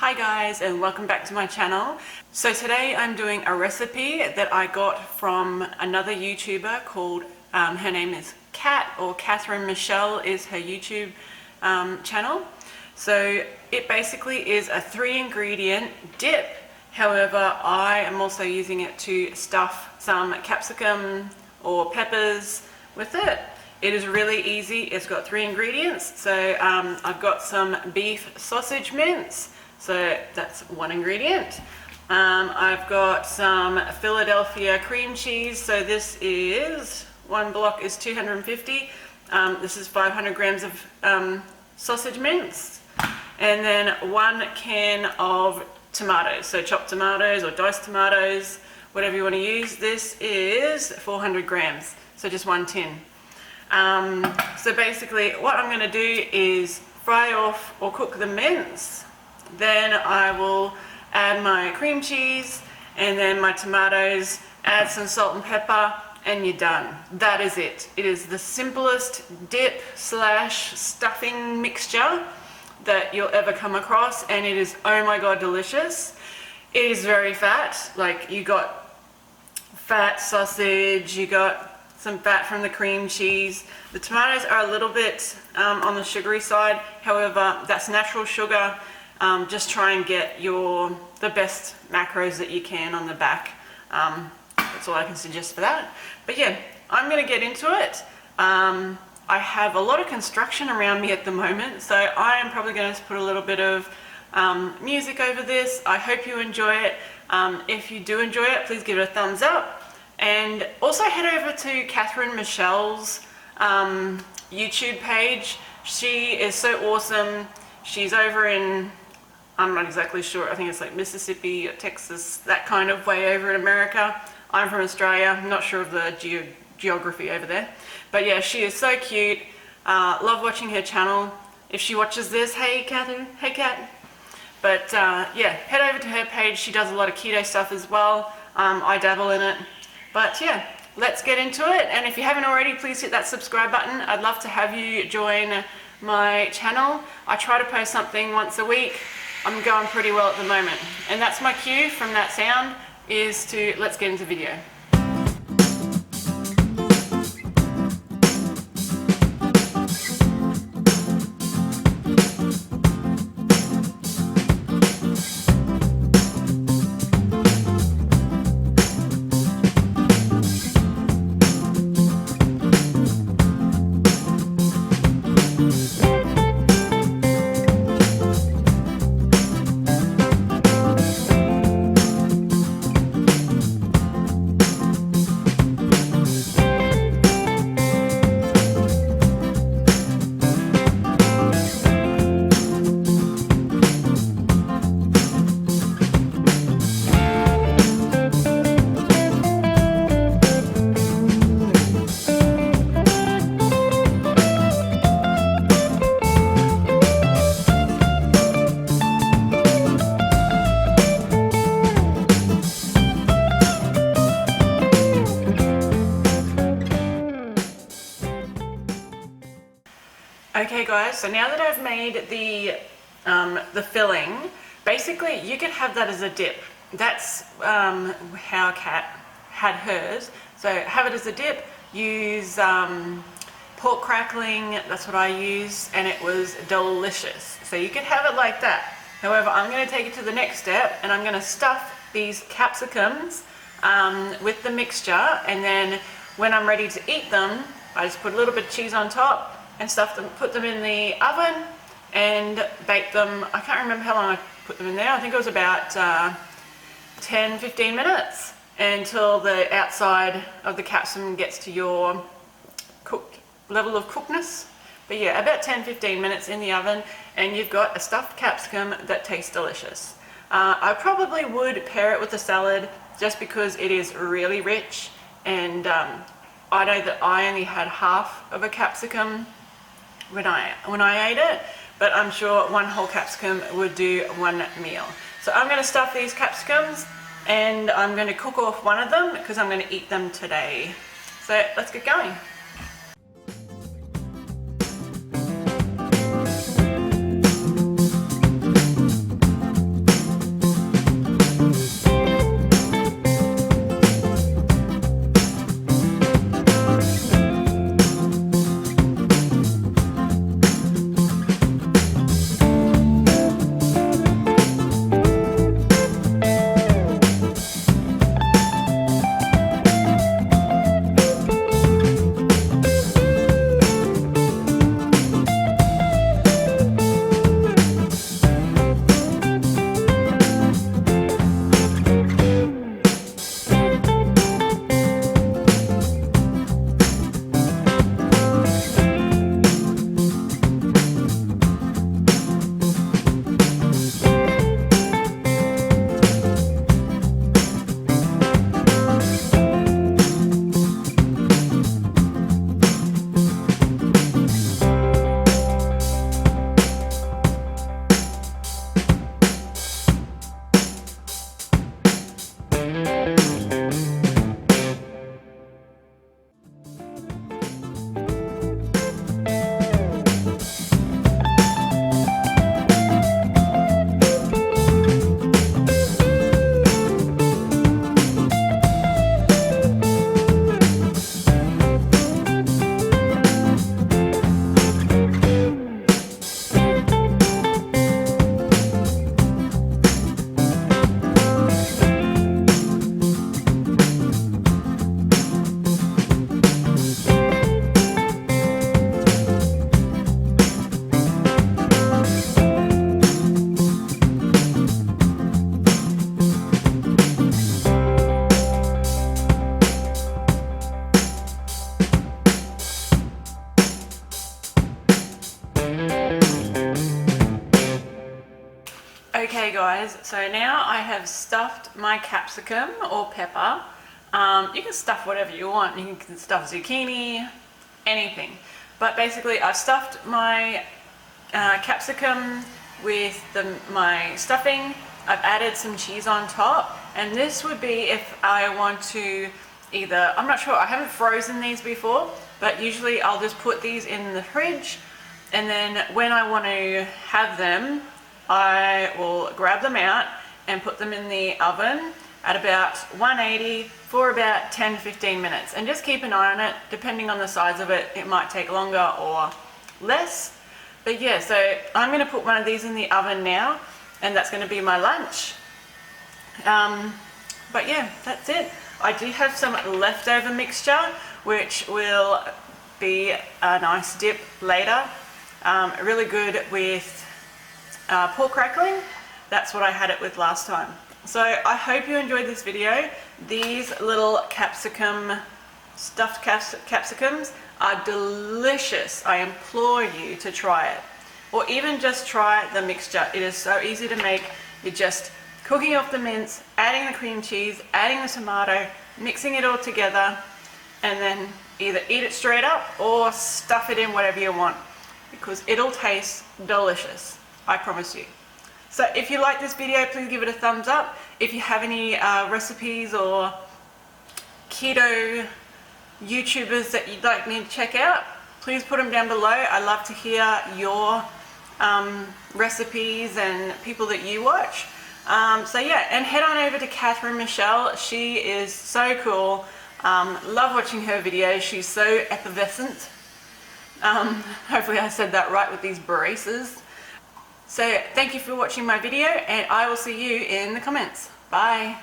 Hi guys, and welcome back to my channel. So today I'm doing a recipe that I got from another YouTuber called, her name is Kat, or Catherine Michelle is her YouTube channel. So it basically is a 3-ingredient dip. However, I am also using it to stuff some capsicum or peppers with it. It is really easy. It's got 3 ingredients. So I've got some beef sausage mince. So that's 1 ingredient. I've got some Philadelphia cream cheese. So this is, 1 block is 250. This is 500 grams of sausage mince. And then 1 can of tomatoes. So chopped tomatoes or diced tomatoes, whatever you want to use. This is 400 grams. So just 1 tin. So basically what I'm going to do is fry off or cook the mince. Then I will add my cream cheese and then my tomatoes, add some salt and pepper, and you're done. That is it. It is the simplest dip slash stuffing mixture that you'll ever come across, and it is, oh my god, delicious. It is very fat. Like, you got fat sausage, you got some fat from the cream cheese. The tomatoes are a little bit on the sugary side. However, that's natural sugar. Just try and get the best macros that you can on the back. That's all I can suggest for that. But yeah, I'm going to get into it. I have a lot of construction around me at the moment, so I am probably going to put a little bit of music over this. I hope you enjoy it. If you do enjoy it, please give it a thumbs up. And also head over to Catherine Michelle's YouTube page. She is so awesome. She's over in, I'm not exactly sure, I think it's like Mississippi or Texas, that kind of way over in America. I'm from Australia. I'm not sure of the geography over there. But yeah, she is so cute. Love watching her channel. If she watches this, hey Catherine, hey Kat. But yeah, head over to her page. She does a lot of keto stuff as well. I dabble in it. But yeah, let's get into it. And if you haven't already, please hit that subscribe button. I'd love to have you join my channel. I try to post something once a week. I'm going pretty well at the moment. And that's my cue from that sound, is to, let's get into video. Okay guys, so now that I've made the filling, basically you could have that as a dip. That's how Kat had hers. So have it as a dip, use pork crackling, that's what I use, and it was delicious. So you could have it like that. However, I'm going to take it to the next step, and I'm going to stuff these capsicums with the mixture, and then when I'm ready to eat them, I just put a little bit of cheese on top and stuff them, put them in the oven and bake them. I can't remember how long I put them in there. I think it was about 10-15 minutes until the outside of the capsicum gets to your cooked level of cookedness. But yeah, about 10-15 minutes in the oven, and you've got a stuffed capsicum that tastes delicious. I probably would pair it with a salad just because it is really rich, and I know that I only had half of a capsicum when I ate it, but I'm sure 1 whole capsicum would do 1 meal. So I'm going to stuff these capsicums, and I'm going to cook off 1 of them because I'm going to eat them today. So let's get going. Okay guys, so now I have stuffed my capsicum or pepper. You can stuff whatever you want. You can stuff zucchini, anything. But basically I've stuffed my capsicum with my stuffing. I've added some cheese on top, and this would be if I want to either, I'm not sure, I haven't frozen these before, but usually I'll just put these in the fridge, and then when I want to have them, I will grab them out and put them in the oven at about 180 for about 10 to 15 minutes, and just keep an eye on it. Depending on the size of it, it might take longer or less. But yeah, so I'm going to put one of these in the oven now, and that's going to be my lunch. But yeah, that's it. I do have some leftover mixture, which will be a nice dip later. Really good with pork crackling. That's what I had it with last time. So I hope you enjoyed this video. These little stuffed capsicums are delicious. I implore you to try it, or even just try the mixture. It is so easy to make. You're just cooking off the mince, adding the cream cheese, adding the tomato, mixing it all together, and then either eat it straight up or stuff it in whatever you want, because it'll taste delicious, I promise you. So if you like this video, please give it a thumbs up. If you have any recipes or keto YouTubers that you'd like me to check out, please put them down below. I love to hear your recipes and people that you watch. So yeah, and head on over to Catherine Michelle. She is so cool. Love watching her videos. She's so effervescent. Hopefully I said that right with these braces. So thank you for watching my video, and I will see you in the comments. Bye.